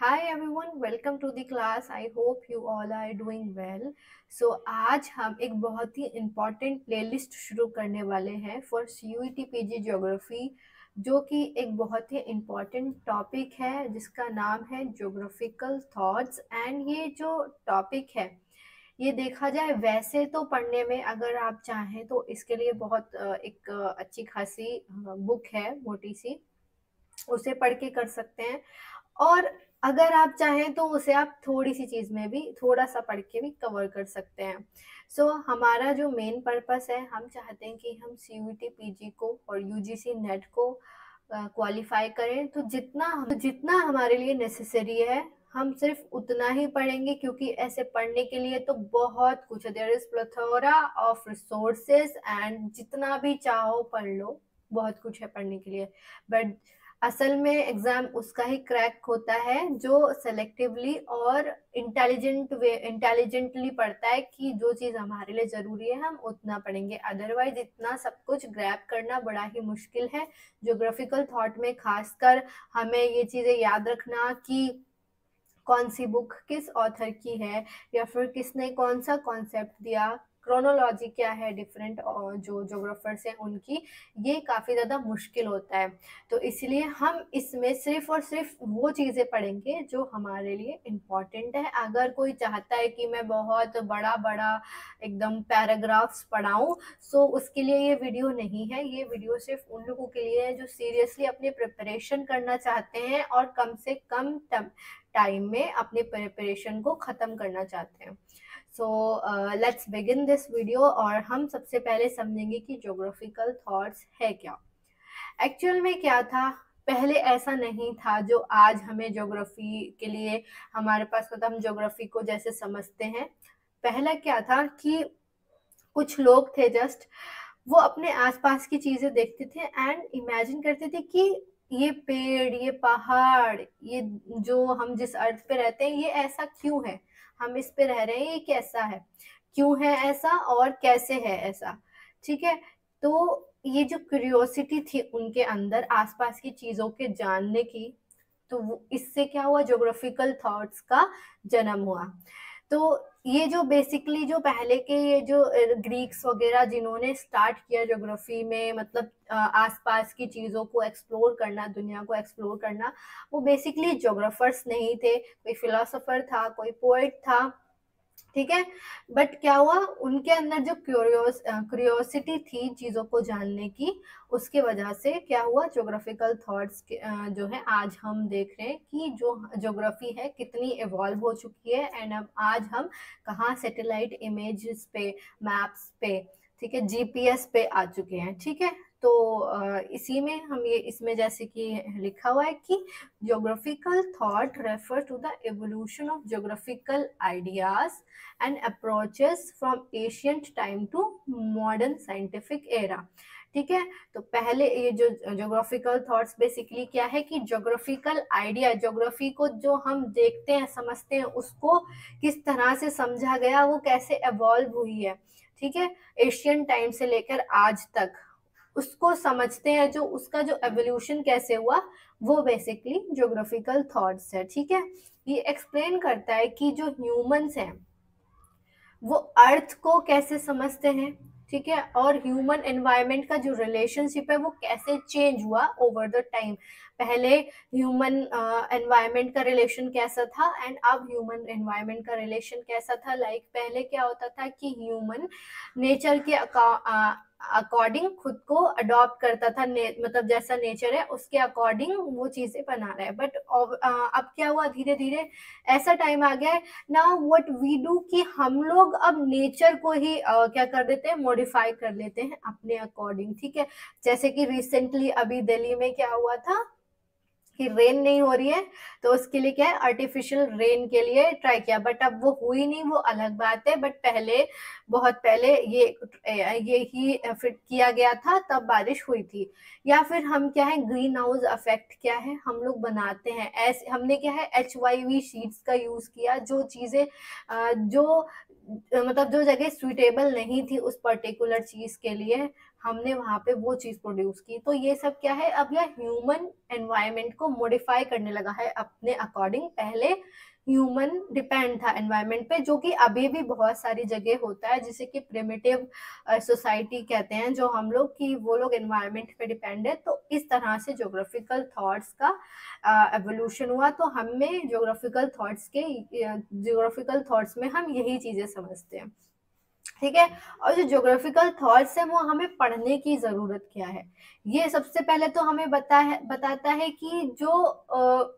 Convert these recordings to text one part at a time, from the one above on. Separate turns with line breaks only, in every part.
Hi everyone, welcome to the class. I hope you all are doing well. So आज हम एक बहुत ही important playlist शुरू करने वाले हैं फॉर CUET PG ज्योग्राफी, जो कि एक बहुत ही इम्पॉर्टेंट टॉपिक है जिसका नाम है ज्योग्राफिकल थॉट्स। एंड ये जो टॉपिक है, ये देखा जाए वैसे तो पढ़ने में अगर आप चाहें तो इसके लिए बहुत एक अच्छी खासी बुक है, मोटी सी, उसे पढ़ के कर सकते हैं। और अगर आप चाहें तो उसे आप थोड़ी सी चीज में भी थोड़ा सा पढ़ के भी कवर कर सकते हैं। हमारा जो मेन पर्पस है, हम चाहते हैं कि हम CUET PG को और UGC नेट को क्वालिफाई करें। तो जितना हमारे लिए नेसेसरी है हम सिर्फ उतना ही पढ़ेंगे, क्योंकि ऐसे पढ़ने के लिए तो बहुत कुछ है। There is plethora of resources and जितना भी चाहो पढ़ लो, बहुत कुछ है पढ़ने के लिए। बट असल में एग्जाम उसका ही क्रैक होता है जो सेलेक्टिवली और इंटेलिजेंटली पढ़ता है कि जो चीज हमारे लिए जरूरी है हम उतना पढ़ेंगे, अदरवाइज इतना सब कुछ ग्रैब करना बड़ा ही मुश्किल है। ज्योग्राफिकल थॉट में खासकर हमें ये चीजें याद रखना कि कौन सी बुक किस ऑथर की है, या फिर किसने कौन सा कॉन्सेप्ट दिया, क्रोनोलॉजी क्या है डिफरेंट जो जोग्राफर्स हैं उनकी, ये काफ़ी ज़्यादा मुश्किल होता है। तो इसलिए हम इसमें सिर्फ और सिर्फ वो चीज़ें पढ़ेंगे जो हमारे लिए इम्पॉर्टेंट है। अगर कोई चाहता है कि मैं बहुत बड़ा बड़ा एकदम पैराग्राफ्स पढ़ाऊँ, सो उसके लिए ये वीडियो नहीं है। ये वीडियो सिर्फ उन लोगों के लिए है जो सीरियसली अपनी प्रिपरेशन करना चाहते हैं और कम से कम टाइम में अपनी प्रिपरेशन को ख़त्म करना चाहते हैं। Let's begin this video. और हम सबसे पहले समझेंगे कि ज्योग्राफिकल थॉट्स है क्या। एक्चुअल में क्या था, पहले ऐसा नहीं था जो आज हमें ज्योग्राफी के लिए हमारे पास, मतलब हम ज्योग्राफी को जैसे समझते हैं। पहला क्या था कि कुछ लोग थे, जस्ट वो अपने आसपास की चीजें देखते थे एंड इमेजिन करते थे कि ये पेड़, ये पहाड़, ये जो हम जिस अर्थ पे रहते हैं ये ऐसा क्यों है, हम इस पे रह रहे हैं, ये कैसा है, क्यों है ऐसा और कैसे है ऐसा। ठीक है। तो ये जो क्यूरियोसिटी थी उनके अंदर आसपास की चीजों के जानने की, तो इससे क्या हुआ, ज्योग्राफिकल थॉट्स का जन्म हुआ। तो ये जो बेसिकली जो पहले के ये जो ग्रीक्स वगैरह जिन्होंने स्टार्ट किया ज्योग्राफी में, मतलब आसपास की चीज़ों को एक्सप्लोर करना, दुनिया को एक्सप्लोर करना, वो बेसिकली ज्योग्राफर्स नहीं थे। कोई फिलोसोफर था, कोई पोएट था। ठीक है। बट क्या हुआ, उनके अंदर जो क्यूरियोसिटी थी चीजों को जानने की, उसके वजह से क्या हुआ, ज्योग्राफिकल थॉट्स जो है आज हम देख रहे हैं कि जो ज्योग्राफी है कितनी इवॉल्व हो चुकी है। एंड अब आज हम कहाँ सैटेलाइट इमेजेस पे, मैप्स पे, ठीक है, GPS पे आ चुके हैं। ठीक है। तो इसी में हम ये इसमें जैसे कि लिखा हुआ है कि geographical thought refer to the evolution of geographical ideas and approaches from ancient time to modern scientific era। ठीक है। तो पहले ये जो ज्योग्राफिकल थॉट्स बेसिकली क्या है कि ज्योग्राफिकल आइडिया, ज्योग्राफी को जो हम देखते हैं समझते हैं उसको किस तरह से समझा गया, वो कैसे एवॉल्व हुई है। ठीक है। एशियन टाइम से लेकर आज तक उसको समझते हैं, जो उसका जो एवोल्यूशन कैसे हुआ, वो बेसिकली ज्योग्राफिकल थॉट्स है। ठीक है। ये एक्सप्लेन करता है कि जो ह्यूमंस हैं वो अर्थ को कैसे समझते हैं, ठीक है, और ह्यूमन एनवायरनमेंट का जो रिलेशनशिप है वो कैसे चेंज हुआ ओवर द टाइम। पहले ह्यूमन एनवायरनमेंट का रिलेशन कैसा था एंड अब ह्यूमन एनवायरनमेंट का रिलेशन कैसा था। लाइक पहले क्या होता था कि ह्यूमन नेचर के अकॉर्डिंग खुद को अडॉप्ट करता था, मतलब जैसा नेचर है उसके अकॉर्डिंग वो चीजें बना रहा है। बट अब क्या हुआ, धीरे धीरे ऐसा टाइम आ गया है नाउ व्हाट वी डू कि हम लोग अब नेचर को ही क्या कर देते हैं, मॉडिफाई कर लेते हैं अपने अकॉर्डिंग। ठीक है। जैसे कि रिसेंटली अभी दिल्ली में क्या हुआ था कि रेन नहीं हो रही है, तो उसके लिए क्या है, आर्टिफिशियल रेन के लिए ट्राई किया, बट अब वो हुई नहीं, वो अलग बात है। बट पहले, बहुत पहले ये ही फिट किया गया था, तब बारिश हुई थी। या फिर हम क्या है, ग्रीन हाउस इफेक्ट क्या है, हम लोग बनाते हैं ऐसे, हमने क्या है HYV शीट्स का यूज किया, जो चीजें जो मतलब जो जगह सुइटेबल नहीं थी उस पर्टिकुलर चीज के लिए, हमने वहां पे वो चीज प्रोड्यूस की। तो ये सब क्या है, अब यह ह्यूमन एनवायरनमेंट को मॉडिफाई करने लगा है अपने अकॉर्डिंग। पहले ह्यूमन डिपेंड था एनवायरनमेंट पे, जो कि अभी भी बहुत सारी जगह होता है, जिसे कि प्रिमिटिव सोसाइटी कहते हैं जो हम लोग, कि वो लोग एनवायरनमेंट पे डिपेंड है। तो इस तरह से ज्योग्राफिकल थॉट्स का एवोल्यूशन हुआ। तो हमें ज्योग्राफिकल थॉट्स में हम यही चीजें समझते हैं, ठीक है। और जो ज्योग्राफिकल थॉट्स है वो हमें पढ़ने की जरूरत क्या है, ये सबसे पहले तो हमें बताता है कि जो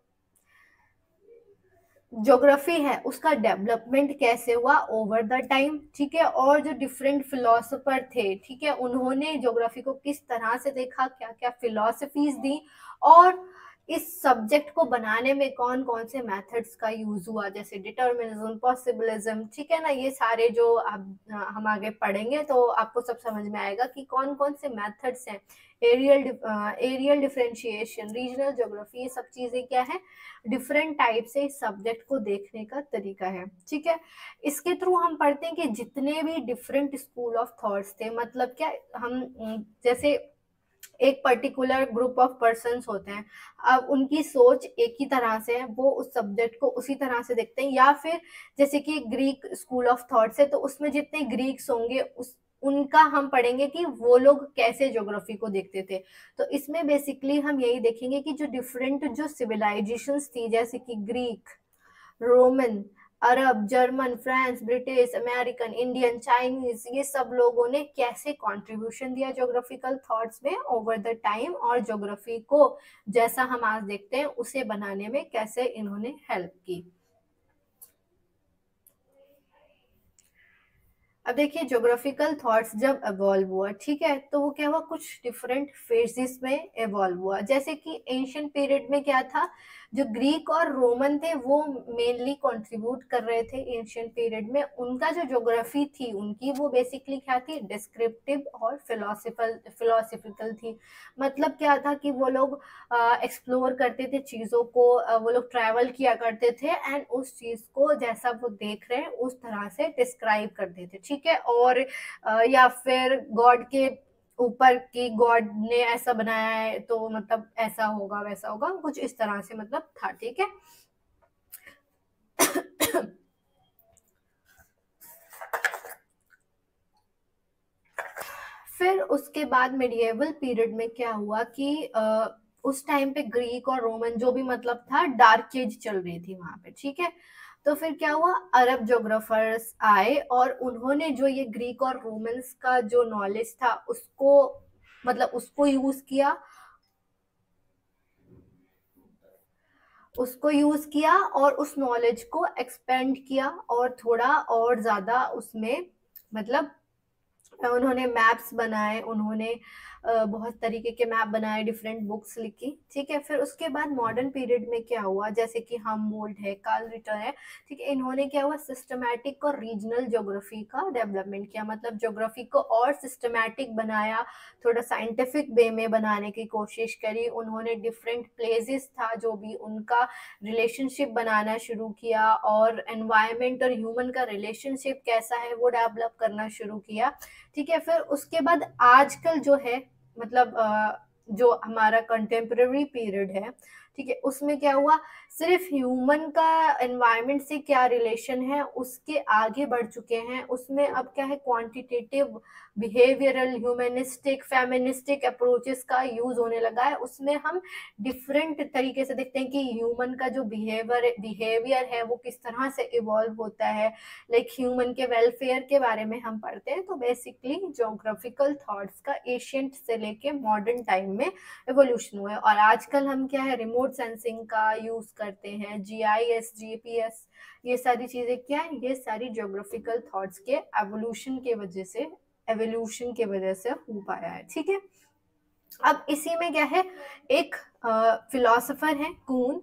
ज्योग्राफी है उसका डेवलपमेंट कैसे हुआ ओवर द टाइम, ठीक है। और जो डिफरेंट फिलोसोफर थे, ठीक है, उन्होंने ज्योग्राफी को किस तरह से देखा, क्या क्या फिलोसफीज दी, और इस सब्जेक्ट को बनाने में कौन कौन से मेथड्स का यूज हुआ, जैसे डिटर्मिनिज्म, पॉसिबिलिज्म, ठीक है ना। ये सारे जो हम आगे पढ़ेंगे तो आपको सब समझ में आएगा कि कौन कौन से मेथड्स हैं। एरियल डिफरेंशिएशन, रीजनल ज्योग्राफी, ये सब चीजें क्या है, डिफरेंट टाइप से इस सब्जेक्ट को देखने का तरीका है, ठीक है। इसके थ्रू हम पढ़ते हैं कि जितने भी डिफरेंट स्कूल ऑफ थॉट्स थे, मतलब क्या, हम जैसे एक पर्टिकुलर ग्रुप ऑफ पर्सन्स होते हैं, अब उनकी सोच एक ही तरह से है, वो उस सब्जेक्ट को उसी तरह से देखते हैं। या फिर जैसे कि ग्रीक स्कूल ऑफ थॉट्स है, तो उसमें जितने ग्रीक्स होंगे उस उनका हम पढ़ेंगे कि वो लोग कैसे ज्योग्राफी को देखते थे। तो इसमें बेसिकली हम यही देखेंगे कि जो डिफरेंट जो सिविलाइजेशंस थी, जैसे कि Greek, Roman, Arab, German, France, British, American, Indian, Chinese, ये सब लोगों ने कैसे कंट्रीब्यूशन दिया ज्योग्राफिकल थॉट्स में ओवर द टाइम, और ज्योग्राफी को जैसा हम आज देखते हैं उसे बनाने में कैसे इन्होंने हेल्प की। अब देखिए ज्योग्राफिकल थॉट्स जब एवॉल्व हुआ, ठीक है, तो वो क्या हुआ, कुछ डिफरेंट फेजेस में एवॉल्व हुआ। जैसे कि एंशियंट पीरियड में क्या था, जो ग्रीक और रोमन थे वो मेनली कंट्रीब्यूट कर रहे थे एंशियंट पीरियड में। उनका जो ज्योग्राफी थी उनकी, वो बेसिकली क्या थी, डिस्क्रिप्टिव और फिलोसफिकल थी। मतलब क्या था कि वो लोग एक्सप्लोर करते थे चीजों को, वो लोग ट्रैवल किया करते थे, एंड उस चीज को जैसा वो देख रहे हैं उस तरह से डिस्क्राइब करते थे, ठीक है। और या फिर गॉड के ऊपर की, गॉड ने ऐसा बनाया है तो मतलब ऐसा होगा वैसा होगा, कुछ इस तरह से मतलब था, ठीक है। फिर उसके बाद मिडिएवल पीरियड में क्या हुआ कि उस टाइम पे ग्रीक और रोमन जो भी मतलब था, डार्क एज चल रही थी वहां पे, ठीक है। तो फिर क्या हुआ, अरब जोग्राफर्स आए और उन्होंने जो ये ग्रीक और रोमन्स का जो नॉलेज था उसको, मतलब उसको यूज किया और उस नॉलेज को एक्सपेंड किया, और थोड़ा और ज्यादा उसमें मतलब उन्होंने मैप्स बनाए, उन्होंने बहुत तरीके के मैप बनाए, डिफरेंट बुक्स लिखी, ठीक है। फिर उसके बाद मॉडर्न पीरियड में क्या हुआ, जैसे कि हमबोल्ट है, कार्ल रिटर है, ठीक है, इन्होंने क्या हुआ, सिस्टमैटिक और रीजनल ज्योग्राफी का डेवलपमेंट किया। मतलब ज्योग्राफी को और सिस्टमैटिक बनाया, थोड़ा साइंटिफिक वे में बनाने की कोशिश करी। उन्होंने डिफरेंट प्लेसेस था जो भी उनका रिलेशनशिप बनाना शुरू किया, और एनवायरमेंट और ह्यूमन का रिलेशनशिप कैसा है वो डेवलप करना शुरू किया, ठीक है। फिर उसके बाद आजकल जो है, मतलब जो हमारा कंटेम्प्रेरी पीरियड है, ठीक है, उसमें क्या हुआ, सिर्फ ह्यूमन का एनवायरनमेंट से क्या रिलेशन है उसके आगे बढ़ चुके हैं। उसमें अब क्या है, quantitative, behavioural, humanistic, feministic approaches का यूज होने लगा है। उसमें हम डिफरेंट तरीके से देखते हैं कि ह्यूमन का जो बिहेवियर है वो किस तरह से इवॉल्व होता है, लाइक ह्यूमन के वेलफेयर के बारे में हम पढ़ते हैं। तो बेसिकली ज्योग्राफिकल थॉट्स का एशियंट से लेके मॉडर्न टाइम में एवोल्यूशन हुआ है। और आजकल हम क्या है, रिमोट सेंसिंग का यूज करते हैं, जीआईएस, जीपीएस, ये सारी चीजें क्या है, ये सारी ज्योग्राफिकल थॉट्स के एवोल्यूशन के वजह से हो पाया है, ठीक है। अब इसी में क्या है, एक फिलोसोफर है कून,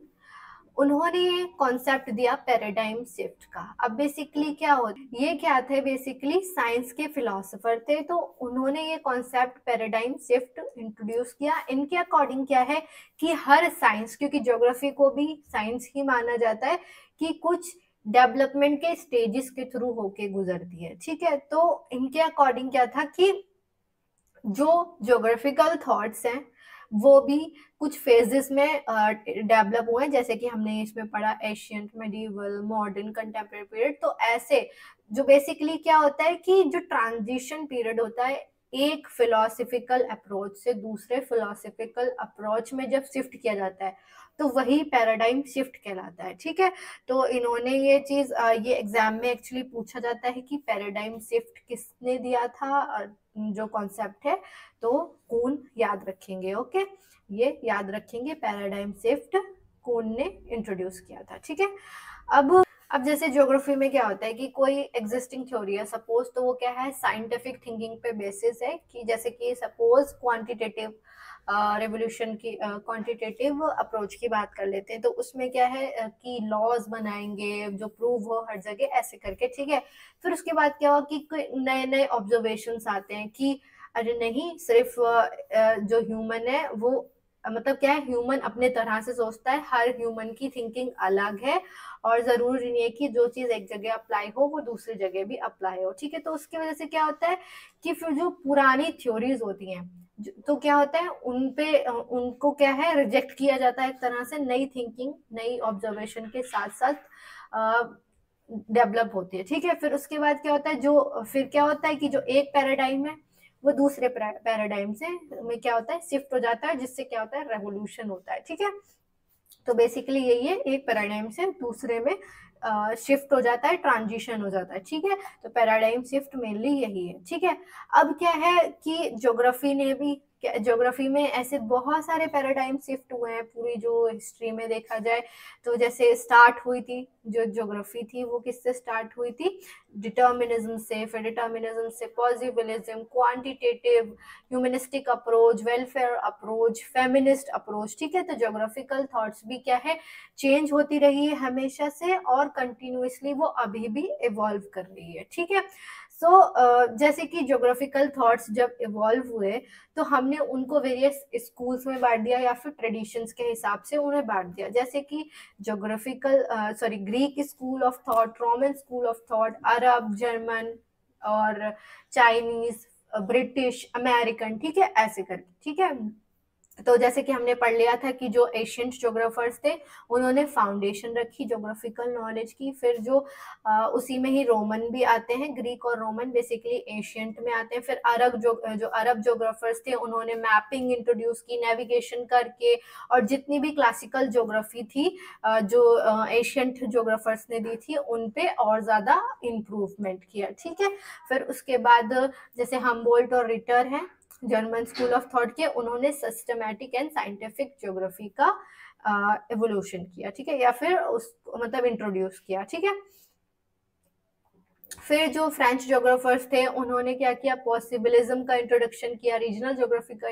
उन्होंने ये कॉन्सेप्ट दिया पैराडाइम शिफ्ट का। अब बेसिकली क्या हो, ये क्या थे, बेसिकली साइंस के फिलोसोफर थे, तो उन्होंने ये कॉन्सेप्ट पैराडाइम शिफ्ट इंट्रोड्यूस किया। इनके अकॉर्डिंग क्या है कि हर साइंस, क्योंकि ज्योग्राफी को भी साइंस ही माना जाता है, कि कुछ डेवलपमेंट के स्टेजेस के थ्रू होके गुजरती है, ठीक है। तो इनके अकॉर्डिंग क्या था कि जो ज्योग्राफिकल थॉट्स हैं वो भी कुछ फेजेस में डेवलप हुए हैं, जैसे कि हमने इसमें पढ़ा ancient, medieval, modern, contemporary period. तो ऐसे जो बेसिकली क्या होता है कि जो ट्रांजिशन पीरियड होता है एक फिलोसफिकल अप्रोच से दूसरे फिलोसफिकल अप्रोच में जब शिफ्ट किया जाता है तो वही पैराडाइम शिफ्ट कहलाता है। ठीक है, तो इन्होंने ये चीज ये एग्जाम में एक्चुअली पूछा जाता है कि पैराडाइम शिफ्ट किसने दिया था, जो कॉन्सेप्ट है, तो कून याद रखेंगे। ओके, ये याद रखेंगे, पैराडाइम शिफ्ट कून ने इंट्रोड्यूस किया था। ठीक है, अब जैसे ज्योग्राफी में क्या होता है कि कोई एग्जिस्टिंग थ्योरी है सपोज, तो वो क्या है साइंटिफिक थिंकिंग पे बेसिस है, कि जैसे कि सपोज क्वांटिटेटिव रेवोल्यूशन की क्वांटिटेटिव अप्रोच की बात कर लेते हैं, तो उसमें क्या है कि लॉज बनाएंगे जो प्रूव हो हर जगह ऐसे करके। ठीक है, फिर उसके बाद क्या हुआ कि नए नए ऑब्जर्वेशंस आते हैं कि अरे नहीं, सिर्फ जो ह्यूमन है वो मतलब क्या है, ह्यूमन अपने तरह से सोचता है, हर ह्यूमन की थिंकिंग अलग है और जरूरी नहीं है कि जो चीज एक जगह अप्लाई हो वो दूसरी जगह भी अप्लाई हो। ठीक है, तो उसकी वजह से क्या होता है कि फिर जो पुरानी थ्योरीज होती हैं तो क्या होता है उन पे उनको क्या है रिजेक्ट किया जाता है एक तरह से, नई थिंकिंग नई ऑब्जर्वेशन के साथ साथ डेवलप होती है। ठीक है, फिर उसके बाद क्या होता है, जो फिर क्या होता है कि जो एक पैराडाइम है वो दूसरे पैराडाइम से में क्या होता है शिफ्ट हो जाता है, जिससे क्या होता है रेवोल्यूशन होता है। ठीक है, तो बेसिकली यही है, एक पैराडाइम से दूसरे में शिफ्ट हो जाता है, ट्रांजिशन हो जाता है। ठीक है, तो पैराडाइम शिफ्ट मेनली यही है। ठीक है, अब क्या है कि ज्योग्राफी ने भी ज्योग्राफी में ऐसे बहुत सारे पैराडाइम शिफ्ट हुए हैं पूरी जो हिस्ट्री में देखा जाए। तो जैसे स्टार्ट हुई थी जो ज्योग्राफी थी वो किससे स्टार्ट हुई थी, डिटर्मिनिज्म से, फिर डिटर्मिनिज्म से positivism, quantitative, humanistic approach, welfare approach, feminist approach. ठीक है, तो ज्योग्राफिकल थॉट्स भी क्या है चेंज होती रही है हमेशा से और कंटिन्यूअसली वो अभी भी इवॉल्व कर रही है। ठीक है, सो जैसे कि ज्योग्राफिकल थॉट्स जब इवॉल्व हुए तो हमने उनको वेरियस स्कूल्स में बांट दिया या फिर ट्रेडिशंस के हिसाब से उन्हें बांट दिया, जैसे कि geographical Greek school of thought, Roman school of thought, Arab, German और चाइनीज, ब्रिटिश, अमेरिकन। ठीक है, ऐसे करके। ठीक है, तो जैसे कि हमने पढ़ लिया था कि जो एशियंट ज्योग्राफर्स थे उन्होंने फाउंडेशन रखी ज्योग्राफिकल नॉलेज की, फिर जो उसी में ही रोमन भी आते हैं, ग्रीक और रोमन बेसिकली एशियंट में आते हैं। फिर अरब जो अरब ज्योग्राफर्स थे उन्होंने मैपिंग इंट्रोड्यूस की नेविगेशन करके, और जितनी भी क्लासिकल ज्योग्राफी थी जो एशियंट ज्योग्राफर्स ने दी थी उन पे और ज्यादा इम्प्रूवमेंट किया। ठीक है, फिर उसके बाद जैसे हमबोल्ट और रिटर हैं जर्मन स्कूल ऑफ थॉट के, उन्होंने सिस्टमैटिक एंड साइंटिफिक ज्योग्राफी का एवोल्यूशन किया। ठीक है, या फिर उस मतलब इंट्रोड्यूस किया। ठीक है, फिर जो फ्रेंच ज्योग्राफर्स थे उन्होंने क्या किया, पॉसिबिलिज्म का इंट्रोडक्शन किया, रीजनल ज्योग्राफी का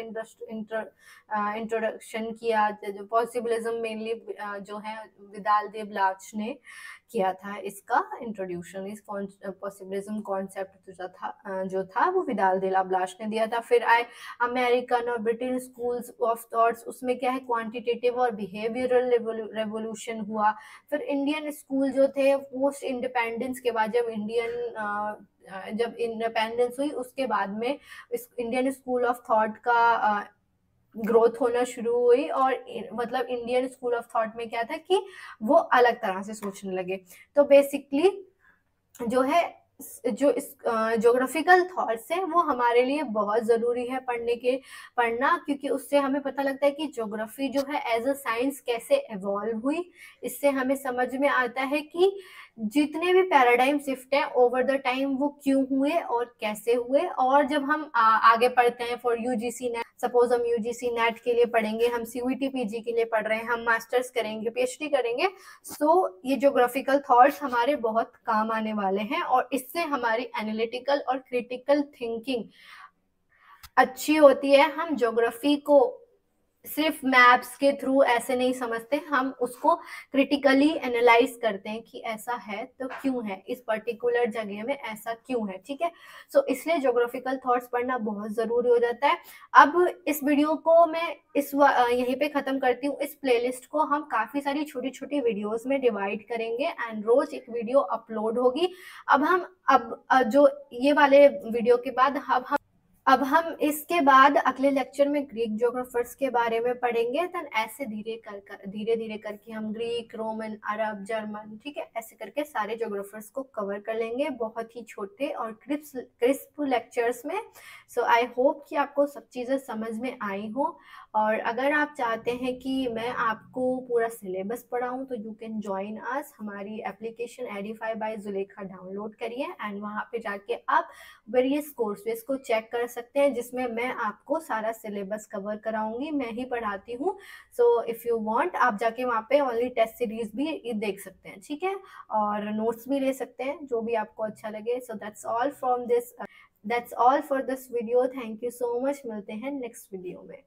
इंट्रोडक्शन किया। जो पॉसिबिलिज्म मेनली जो है विदाल दे ब्लाच ने किया था इसका इंट्रोड्यूशन, इस पॉसिबिलिज्म कॉन्सेप्ट जो था वो विदाल दे ब्लाच ने दिया था। फिर आए अमेरिकन और ब्रिटेन स्कूल्स ऑफ थॉट्स, उसमें क्या है क्वांटिटेटिव और बिहेवियरल रेवोल्यूशन हुआ। फिर इंडियन स्कूल जो थे पोस्ट इंडिपेंडेंस के बाद, जब इंडिपेंडेंस हुई उसके बाद में इस इंडियन स्कूल ऑफ थॉट का ग्रोथ होना शुरू हुई, और मतलब इंडियन स्कूल ऑफ थॉट में क्या था कि वो अलग तरह से सोचने लगे। तो बेसिकली जो है जो इस ज्योग्राफिकल थॉट्स है वो हमारे लिए बहुत जरूरी है पढ़ना, क्योंकि उससे हमें पता लगता है कि ज्योग्राफी जो है एज अ साइंस कैसे इवॉल्व हुई। इससे हमें समझ में आता है कि जितने भी पैराडाइम शिफ्ट है ओवर द टाइम वो क्यों हुए और कैसे हुए। और जब हम आगे पढ़ते हैं फॉर यूजीसी नेट, सपोज हम यूजीसी नेट के लिए पढ़ेंगे, हम सीयूईटी पीजी के लिए पढ़ रहे हैं, हम मास्टर्स करेंगे, पीएचडी करेंगे, सो ये ज्योग्राफिकल थॉट्स हमारे बहुत काम आने वाले हैं और इससे हमारी एनालिटिकल और क्रिटिकल थिंकिंग अच्छी होती है। हम ज्योग्राफी को सिर्फ मैप्स के थ्रू ऐसे नहीं समझते, हम उसको क्रिटिकली एनालाइज करते हैं कि ऐसा है तो क्यों है, इस पर्टिकुलर जगह में ऐसा क्यों है। ठीक है, सो इसलिए ज्योग्राफिकल थॉट्स पढ़ना बहुत जरूरी हो जाता है। अब इस वीडियो को मैं यहीं पे खत्म करती हूँ। इस प्लेलिस्ट को हम काफी सारी छोटी छोटी वीडियोस में डिवाइड करेंगे एंड रोज एक वीडियो अपलोड होगी। अब जो ये वाले वीडियो के बाद अब हम अब हम इसके बाद अगले लेक्चर में ग्रीक ज्योग्राफर्स के बारे में पढ़ेंगे। देन ऐसे धीरे धीरे करके हम ग्रीक, रोमन, अरब, जर्मन, ठीक है, ऐसे करके सारे ज्योग्राफर्स को कवर कर लेंगे बहुत ही छोटे और क्रिस्प लेक्चर्स में। सो आई होप कि आपको सब चीज़ें समझ में आई हो। और अगर आप चाहते हैं कि मैं आपको पूरा सिलेबस पढ़ाऊँ तो यू कैन ज्वाइन अस। हमारी application Edify by Zulekha download करिए एंड वहाँ पे जाके आप वेरियस कोर्सेज को चेक कर सकते हैं, जिसमें मैं आपको सारा सिलेबस कवर कराऊंगी, मैं ही पढ़ाती हूँ। सो इफ़ यू वांट आप जाके वहाँ पे ओनली टेस्ट सीरीज भी देख सकते हैं, ठीक है, और नोट्स भी ले सकते हैं, जो भी आपको अच्छा लगे। So that's all for this video. Thank you so much. मिलते हैं नेक्स्ट वीडियो में।